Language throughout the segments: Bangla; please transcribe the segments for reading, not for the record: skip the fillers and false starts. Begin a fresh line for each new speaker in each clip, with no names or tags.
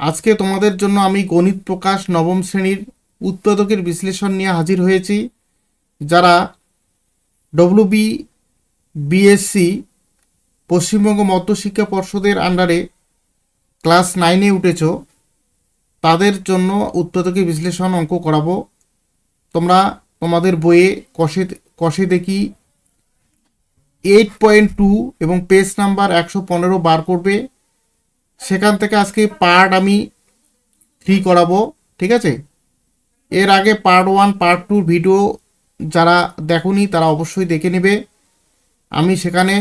আজকে তোমাদের জন্য আমি গণিত প্রকাশ নবম শ্রেণীর উৎপাদকের বিশ্লেষণ নিয়ে হাজির হয়েছি। যারা ডব্লিউবি বিএসসি পশ্চিমবঙ্গ মধ্যশিক্ষা পর্ষদের আন্ডারে ক্লাস 9-এ উঠেছ, তাদের জন্য উৎপাদকের বিশ্লেষণ অঙ্ক করাবো। তোমরা তোমাদের বইয়ে কষে দেখি 8.2 এবং পেজ নাম্বার 115 বার করবে। সেখান থেকে আজকে পার্ট আমি 3 করাবো, ঠিক আছে? এর আগে পার্ট 1 পার্ট 2 ভিডিও যারা দেখোনি তারা অবশ্যই দেখে নেবে। আমি সেখানে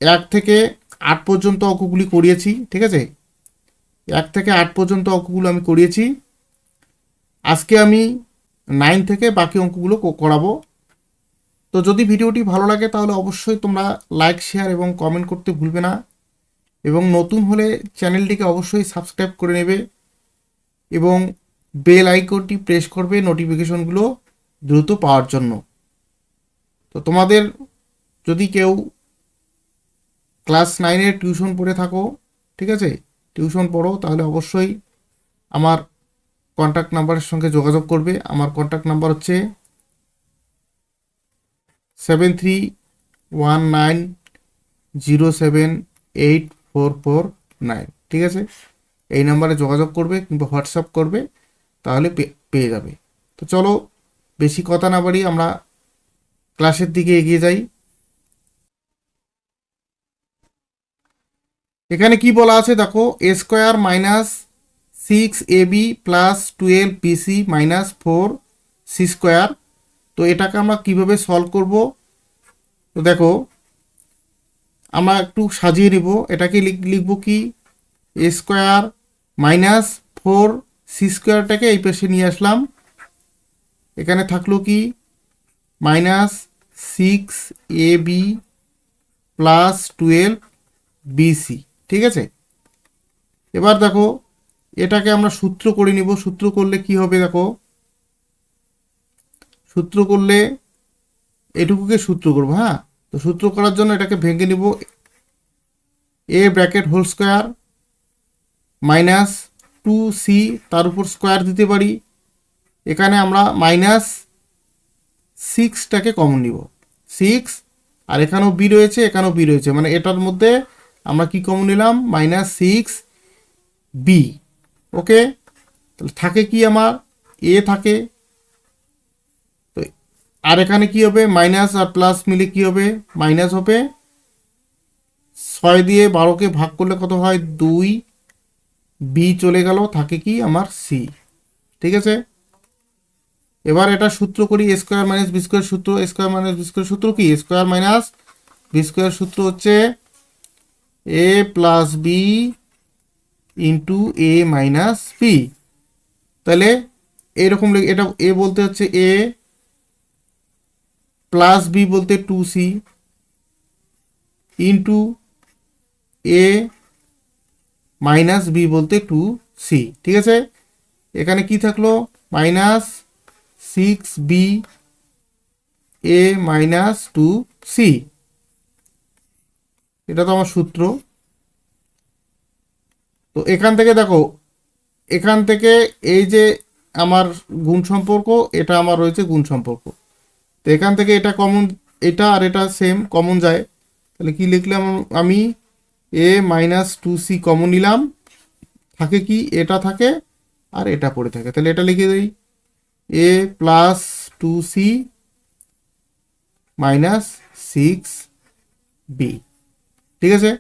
1 থেকে 8 পর্যন্ত অঙ্কগুলি করিয়েছি, ঠিক আছে? 1 থেকে 8 পর্যন্ত অঙ্কগুলো আমি করিয়েছি। আজকে আমি 9 থেকে বাকি অঙ্কগুলো করাবো। তো যদি ভিডিওটি ভালো লাগে তাহলে অবশ্যই তোমরা লাইক, শেয়ার এবং কমেন্ট করতে ভুলবে না, এবং নতুন হলে চ্যানেলটিকে অবশ্যই সাবস্ক্রাইব করে নেবে এবং বেল আইকনটি প্রেস করবে নোটিফিকেশনগুলো দ্রুত পাওয়ার জন্য। তো তোমাদের যদি কেউ ক্লাস 9-এর টিউশন পড়ে থাকো, ঠিক আছে, টিউশন পড়ো, তাহলে অবশ্যই আমার কন্ট্যাক্ট নাম্বারের সঙ্গে যোগাযোগ করবে। আমার কন্ট্যাক্ট নাম্বার হচ্ছে 7319078449, ঠিক আছে? এই নাম্বারে যোগাযোগ করবে কিংবা হোয়াটসঅ্যাপ করবে, তাহলে পেয়ে যাবে। তো চলো, বেশি কথা না বাড়িয়ে আমরা ক্লাসের দিকে এগিয়ে যাই। এখানে কি বলা আছে দেখো, a square minus 6ab plus 12bc minus 4c square. তো এটাকে আমরা কিভাবে সলভ করব? তো দেখো, আমরা একটু সাজিয়ে নিব। এটাকে লিখব কি, এ স্কোয়ার মাইনাস 4c স্কোয়ারটাকে এই পাশে নিয়ে আসলাম। এখানে থাকলো কি, মাইনাস 6ab প্লাস 12bc, ঠিক আছে? এবার দেখো, এটাকে আমরা সূত্র করে নিব। সূত্র করলে কি হবে দেখো, সূত্র করলে এটুকুকে সূত্র করবো। হ্যাঁ, তো সূত্র করার জন্য এটাকে ভেঙে নিব। A bracket whole square minus 2c, তার উপর স্কোয়ার দিতে পারি। এখানে আমরা মাইনাস 6টাকে কমন নিব, 6, আর এখানেও বি রয়েছে, এখানেও বি রয়েছে, মানে এটার মধ্যে আমরা কি কমন নিলাম, মাইনাস 6b। ওকে, তাহলে থাকে কি, আমার এ থাকে। তো আর এখানে কি হবে, মাইনাস আর প্লাস মিলে কি হবে, মাইনাস হবে। 6 দিয়ে 12কে ভাগ করলে কত হয়, 2, বি চলে গেল, থাকে কি আমার সি, ঠিক আছে? এবার এটা সূত্র করি, এ স্কোয়ার মাইনাস বি স্কোয়ার সূত্র। এ স্কোয়ার মাইনাস বি স্কোয়ার সূত্র কি, a square minus b square সূত্র হচ্ছে এ plus b into a minus B. তাহলে এরকম এটা এ বলতে হচ্ছে এ, প্লাস বি বলতে 2c into a minus B বলতে 2c, ঠিক আছে? এখানে কি থাকলো, মাইনাস 6b এ মাইনাস 2c। এটা তো আমার সূত্র। তো এখান থেকে দেখো, এখান থেকে এই যে আমার গুণ সম্পর্ক, এটা আমার রয়েছে গুণ সম্পর্ক। তো এখান থেকে এটা কমন, এটা আর এটা সেম কমন যায়। তাহলে কি লিখলাম আমি, এ মাইনাস 2c কমন নিলাম, থাকে কি, এটা থাকে আর এটা পড়ে থাকে। তাহলে এটা লিখে দিই, এ প্লাস 2c মাইনাস 6b, ঠিক আছে?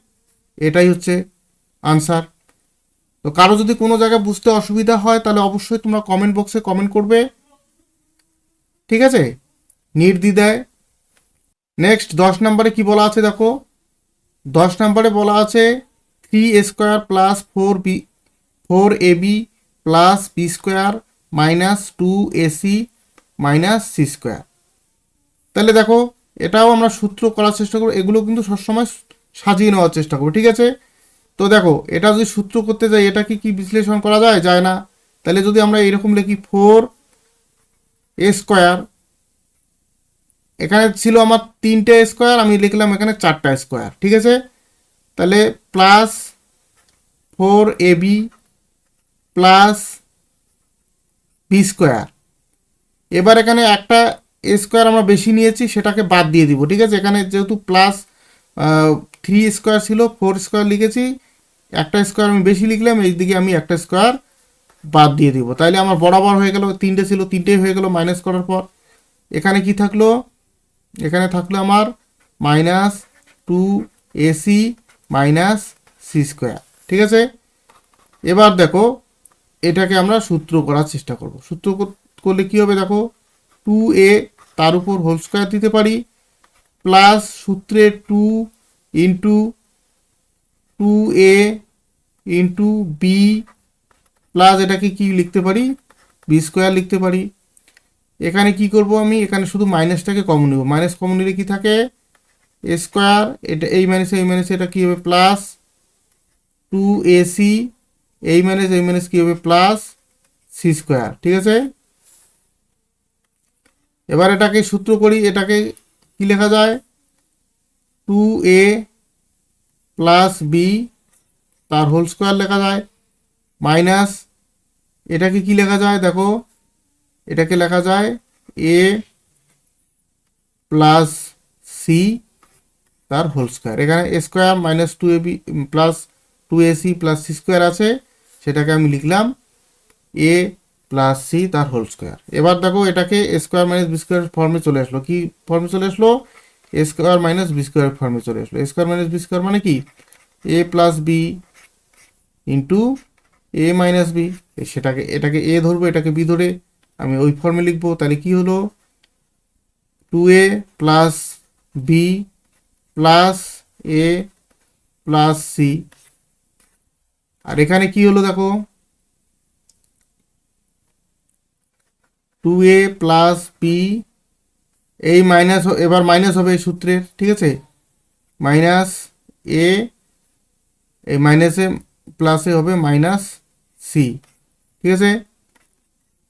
এটাই হচ্ছে আনসার। তো কারো যদি কোনো জায়গায় বুঝতে অসুবিধা হয় তাহলে অবশ্যই তোমরা কমেন্ট বক্সে কমেন্ট করবে, ঠিক আছে, নির্দ্বিধায়। নেক্সট 10 নম্বরে কি বলা আছে দেখো, 10 নম্বরে বলা আছে 3a square plus 4ab plus B square minus 2ac minus C square. তাহলে দেখো, এটাও আমরা সূত্র করার চেষ্টা করবো, এগুলো কিন্তু সবসময় সাজিয়ে নেওয়ার চেষ্টা করবো, ঠিক আছে? তো দেখো, এটা যদি সূত্র করতে যাই, এটা কি বিশ্লেষণ করা যায়, যায় না। তাহলে যদি আমরা এরকম লিখি 4a স্কোয়ার, এখানে ছিল আমার 3টে স্কোয়ার, আমি লিখলাম এখানে 4টা স্কোয়ার, ঠিক আছে? তাহলে plus 4ab plus B square. এবার এখানে একটা এ স্কোয়ার আমরা বেশি নিয়েছি, সেটাকে বাদ দিয়ে দিব। ঠিক আছে, এখানে যেহেতু প্লাস 3 স্কোয়ার ছিল, 4 স্কোয়ার লিখেছি, একটা স্কোয়ার আমি বেশি লিখলাম, এইদিকে আমি একটা স্কোয়ার বাদ দিয়ে দিব। তাইলে আমার বরাবর হয়ে গেল, তিনটে ছিল তিনটেই হয়ে গেল মাইনাস করার পর। এখানে কি থাকলো, এখানে থাকলো আমার -2ac মাইনাস সি স্কোয়ার। ঠিক আছে, এবার দেখো এটাকে আমরা সূত্র করার চেষ্টা করব। সূত্র করলে কি হবে দেখো, 2a তার উপর হোল স্কোয়ার দিতে পারি, প্লাস সূত্রে 2 into 2a into B, plus এটাকে কি লিখতে পারি, বি স্কোয়ার লিখতে পারি। এখানে কি করব আমি, এখানে শুধু মাইনাসটাকে কমন নেব। মাইনাস কমন নিলে কি থাকে, এ স্কোয়ার, এটা এই মাইনাসে এটা কী হবে প্লাস 2ac, এই মাইনাস কী হবে প্লাস সি স্কোয়ার। ঠিক আছে, এবার এটাকে সূত্র করি, এটাকে কি লেখা যায়, 2a প্লাস বি তার হোল স্কোয়ার লেখা যায়, মাইনাস এটাকে কি লেখা যায় দেখো, এটাকে লেখা যায় এ প্লাস সি তার হোল স্কোয়ার। এখানে a square minus 2ab plus 2ac plus c square আছে, সেটাকে আমি লিখলাম এ প্লাস সি তার হোল স্কোয়ার। এবার দেখো এটাকে a square minus b square ফর্মে চলে আসলো। কি ফর্মে চলে আসলো, a square minus b square ফর্মে চলে আসলো। A square minus b square মানে কি, a plus b into a minus b. সেটাকে এটাকে এ ধরবো, এটাকে বি ধরে আমি ওই ফর্মে লিখবো। তাহলে কি হলো, 2a প্লাস বি প্লাস এ প্লাস সি। আর এখানে কি হলো দেখো, 2a প্লাস বি, এই মাইনাস, এবার মাইনাস হবে এই সূত্রের। ঠিক আছে, মাইনাস এ, এই মাইনাসে প্লাসে হবে মাইনাস সি। ঠিক আছে,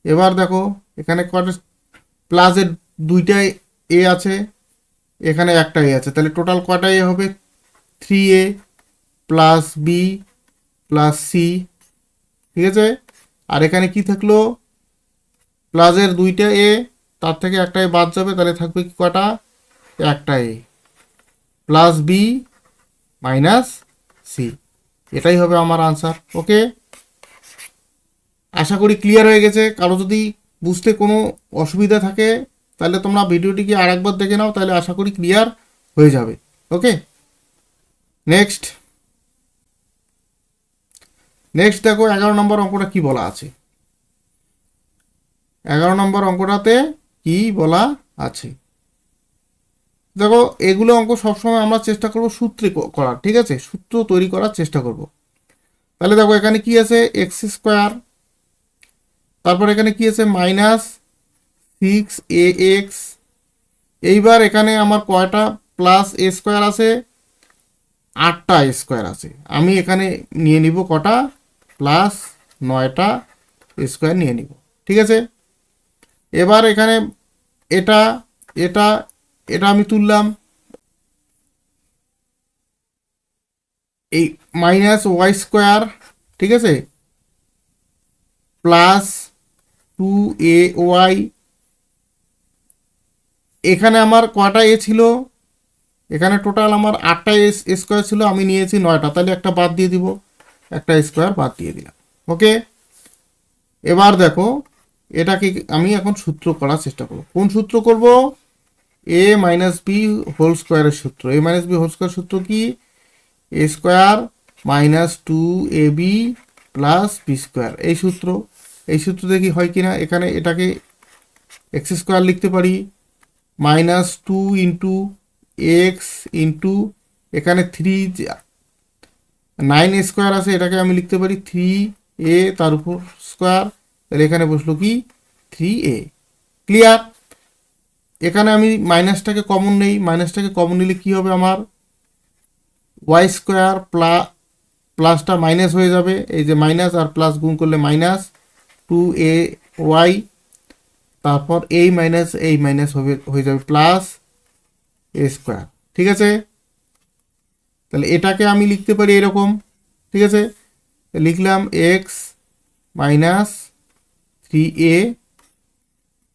এবার দেখো এখানে কটা প্লাসের দুইটাই এ আছে, এখানে একটা এ আছে, তাহলে টোটাল কটা এ হবে, 3a plus B plus C. ঠিক আছে, আর এখানে কি থাকলো, প্লাসের দুইটা এ, তার থেকে একটা এ বাদ যাবে, তাহলে থাকবে কি কটা, একটা এ প্লাস বি মাইনাস সি। এটাই হবে আমার আনসার। ওকে, আশা করি ক্লিয়ার হয়ে গেছে। কারো যদি বুঝতে কোনো অসুবিধা থাকে তাহলে তোমরা ভিডিওটিকে আরেকবার দেখে নাও, তাহলে আশা করি ক্লিয়ার হয়ে যাবে। ওকে, নেক্সট দেখো 11 নম্বর অঙ্কটা কি বলা আছে। 11 নম্বর অঙ্কটাতে কি বলা আছে দেখো, এগুলো অঙ্ক সবসময় আমরা চেষ্টা করব সূত্রে করার। ঠিক আছে, সূত্র তৈরি করার চেষ্টা করব। তাহলে দেখো এখানে কি আছে, এক্স স্কোয়ার, তারপর এখানে কি আছে -6ax। এইবার এখানে আমার কয়টা প্লাস এ স্কোয়ার আছে, 8টা স্কোয়ার আছে। আমি এখানে নিয়ে নিব কটা, প্লাস 9টা স্কোয়ার নিয়ে নিব। ঠিক আছে, এবার এখানে এটা এটা এটা আমি তুললাম, এই -y স্কোয়ার। ঠিক আছে, প্লাস 2ay, এখানে আমার কটা এ ছিল, এখানে টোটাল আমার 8টা স্কোয়ার ছিল, আমি নিয়েছি 9টা, তাহলে একটা বাদ দিয়ে দিব, একটা স্কোয়ার বাদ দিয়ে দিলাম। ওকে, এবার দেখো এটাকে আমি এখন সূত্র করার চেষ্টা করব। কোন সূত্র করব, এ মাইনাস বি হোল স্কোয়ারের সূত্র। A minus b whole square সূত্র কি, a square minus 2ab plus B square. এই সূত্র, এই সূত্র দেখি হয় কিনা। এখানে এটাকে এক্স স্কোয়ার লিখতে পারি, -2 ইন্টু এক্স ইন্টু, এখানে 9 স্কোয়ার আছে, এটাকে আমি লিখতে পারি 3a তার উপর স্কোয়ার। তাহলে এখানে বসলো কি 3a। ক্লিয়ার, এখানে আমি মাইনাসটাকে কমন নেই, মাইনাসটাকে কমন নিলে কি হবে, আমার ওয়াই স্কোয়ার প্লাসটা মাইনাস হয়ে যাবে, এই যে মাইনাস আর প্লাস গুণ করলে -2ay, তারপর এই মাইনাস হয়ে যাবে প্লাস এ স্কোয়ার। ঠিক আছে, তাহলে এটাকে আমি লিখতে পারি এরকম। ঠিক আছে, লিখলাম এক্স মাইনাস 3a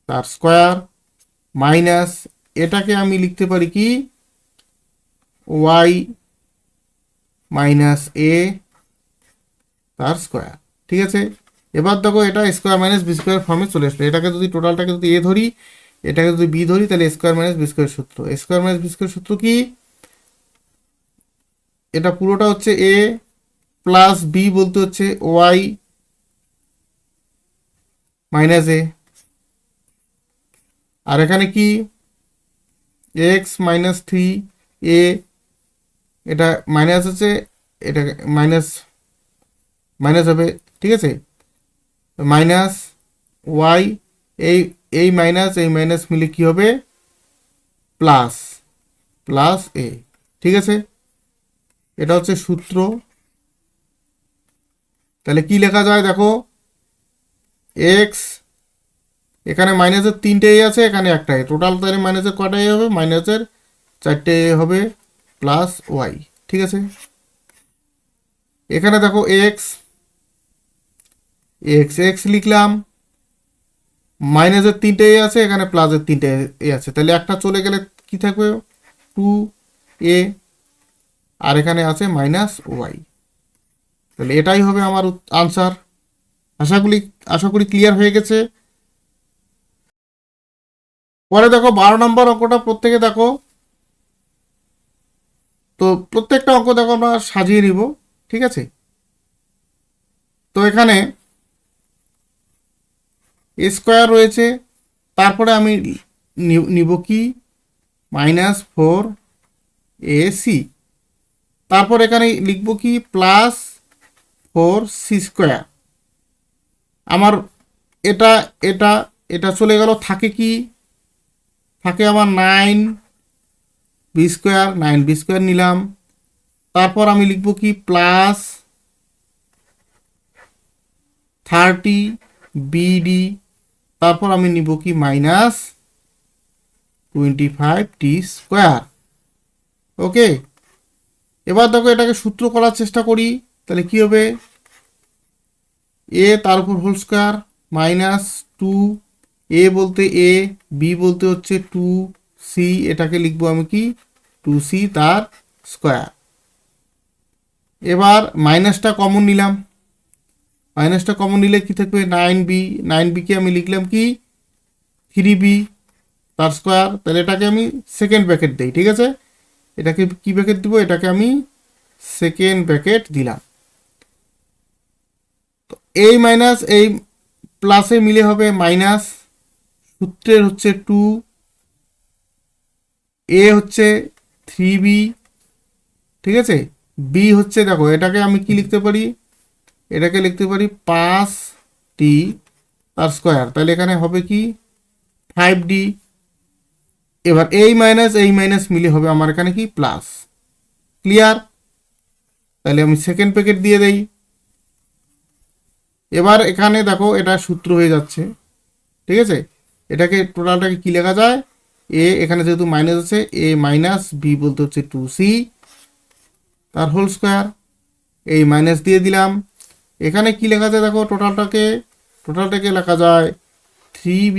তার স্কোয়ার মাইনাস এটাকে আমি লিখতে পারি কি ওয়াই মাইনাস এ তার স্কোয়ার। ঠিক আছে, এবার দেখো এটা স্কোয়ার মাইনাস বি স্কোয়ার ফর্মে চলে আসলো। এটাকে যদি টোটালটাকে যদি এ ধরি, এটাকে যদি বি ধরি, তাহলে স্কোয়ার মাইনাস বি স্কোয়ার সূত্র। স্কোয়ার মাইনাস বি স্কোয়ার সূত্র কি? এটা পুরোটা হচ্ছে এ প্লাস বি বলতে হচ্ছে ওয়াই মাইনাস এ, আর এখানে কি এক্স মাইনাস 3a, এটা মাইনাস আছে, এটা মাইনাস মাইনাস হবে। ঠিক আছে, মাইনাস ওয়াই, এই এই মাইনাস মিলে কি হবে প্লাস প্লাস এ। ঠিক আছে, এটা হচ্ছে সূত্র। তাহলে কি লেখা যায় দেখো, এক্স এখানে মাইনাসের 3টে এ আছে, এখানে একটা এ, টোটাল তাহলে মাইনাসের কটা এ হবে, মাইনাসের 4টে এ হবে প্লাস ওয়াই। ঠিক আছে, এখানে দেখো এক্স এক্স এক্স লিখলাম, মাইনাসের 3টে এ আছে, এখানে প্লাসের 3টে এ আছে, তাহলে একটা চলে গেলে কি থাকবে 2a, আর এখানে আছে মাইনাস ওয়াই। তাহলে এটাই হবে আমার আনসার। আশা করি ক্লিয়ার হয়ে গেছে। পরে দেখো 12 নম্বর অঙ্কটা প্রত্যেকে দেখো, তো প্রত্যেকটা অঙ্ক দেখো আমরা সাজিয়ে নিব। ঠিক আছে, তো এখানে স্কোয়ার রয়েছে, তারপরে আমি নিব কি -4ac, তারপর এখানে লিখব কি +4c স্কোয়ার। আমার এটা এটা এটা চলে গেল, থাকে কি থাকে আমার 9b স্কোয়ার নিলাম। তারপর আমি লিখব কি +30bd, তারপর আমি নিব কি -25t স্কোয়ার। ওকে, এবার দেখো এটাকে সূত্র করার চেষ্টা করি, তাহলে কি হবে এ তার উপর হোল স্কোয়ার -2, এ বলতে এ, বি বলতে হচ্ছে 2c, এটাকে লিখবো আমি কি 2c তার স্কোয়ার। এবার মাইনাসটা কমন নিলাম, মাইনাসটা কমন নিলে কি থাকবে 9b, 9bকে আমি লিখলাম কি 3b তার স্কোয়ার। তাহলে এটাকে আমি সেকেন্ড ব্র্যাকেট দিই। ঠিক আছে, এটাকে কি ব্র্যাকেট দিব, এটাকে আমি সেকেন্ড ব্র্যাকেট দিলাম। তো এই মাইনাস এই প্লাসে মিলে হবে মাইনাস, সূত্রের হচ্ছে 2, এ হচ্ছে 3b। ঠিক আছে, বি হচ্ছে দেখো এটাকে আমি কি লিখতে পারি, এটাকে লিখতে পারি 5t তার স্কোয়ার, তাহলে এখানে হবে কি 5d। এবার এই মাইনাস মিলে হবে আমার এখানে কি প্লাস। ক্লিয়ার? তাহলে আমি সেকেন্ড প্যাকেট দিয়ে দেই। এবার এখানে দেখো এটা সূত্র হয়ে যাচ্ছে। ঠিক আছে, এটাকে টোটালটাকে কি লেখা যায়, এ এখানে যেহেতু মাইনাস আছে, এ মাইনাস বি বলতে হচ্ছে 2c তার হোল স্কোয়ার, এই মাইনাস দিয়ে দিলাম। এখানে কি লেখা যায় দেখো, টোটালটাকে লেখা যায় 3b,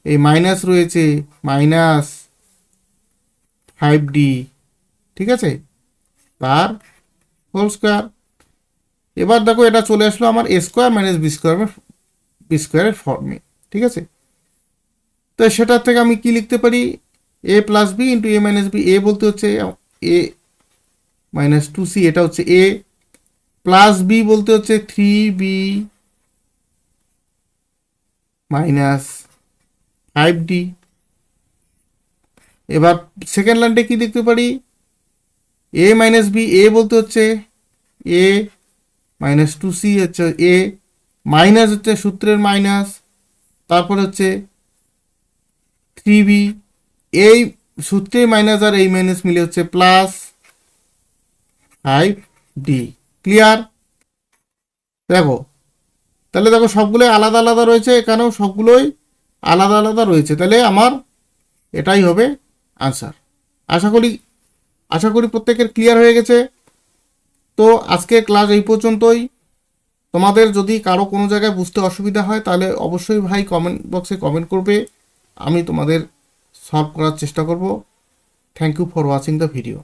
এই মাইনাস রয়েছে -5d। ঠিক আছে, তার হোল স্কোয়ার। এবার দেখো এটা চলে আসলো আমার a স্কোয়ার মাইনাস বি স্কোয়ারের ফর্মে। ঠিক আছে, তো সেটার থেকে আমি কি লিখতে পারি, a plus b into a minus b, a বলতে হচ্ছে এ মাইনাস 2c, এটা হচ্ছে এ, প্লাস বি বলতে হচ্ছে 3b মাইনাস 5d। এবার সেকেন্ড লাইনটা কি লিখতে পারি, এ মাইনাস বি, এ বলতে হচ্ছে এ মাইনাস 2c হচ্ছে এ, মাইনাস হচ্ছে সূত্রের মাইনাস, তারপর হচ্ছে 3b, এই সূত্রের মাইনাস আর এই মাইনাস মিলে হচ্ছে প্লাস 5d। ক্লিয়ার? দেখো তাহলে দেখো সবগুলোই আলাদা আলাদা রয়েছে, এখানেও সবগুলোই আলাদা আলাদা রয়েছে, তাহলে আমার এটাই হবে আনসার। আশা করি প্রত্যেকের ক্লিয়ার হয়ে গেছে। তো তো আজকে ক্লাস এই পর্যন্তই। তোমাদের যদি কারো কোনো জায়গায় বুঝতে অসুবিধা হয় তাহলে অবশ্যই ভাই কমেন্ট বক্সে কমেন্ট করবে, আমি তোমাদের সলভ করার চেষ্টা করব। Thank you for watching the video.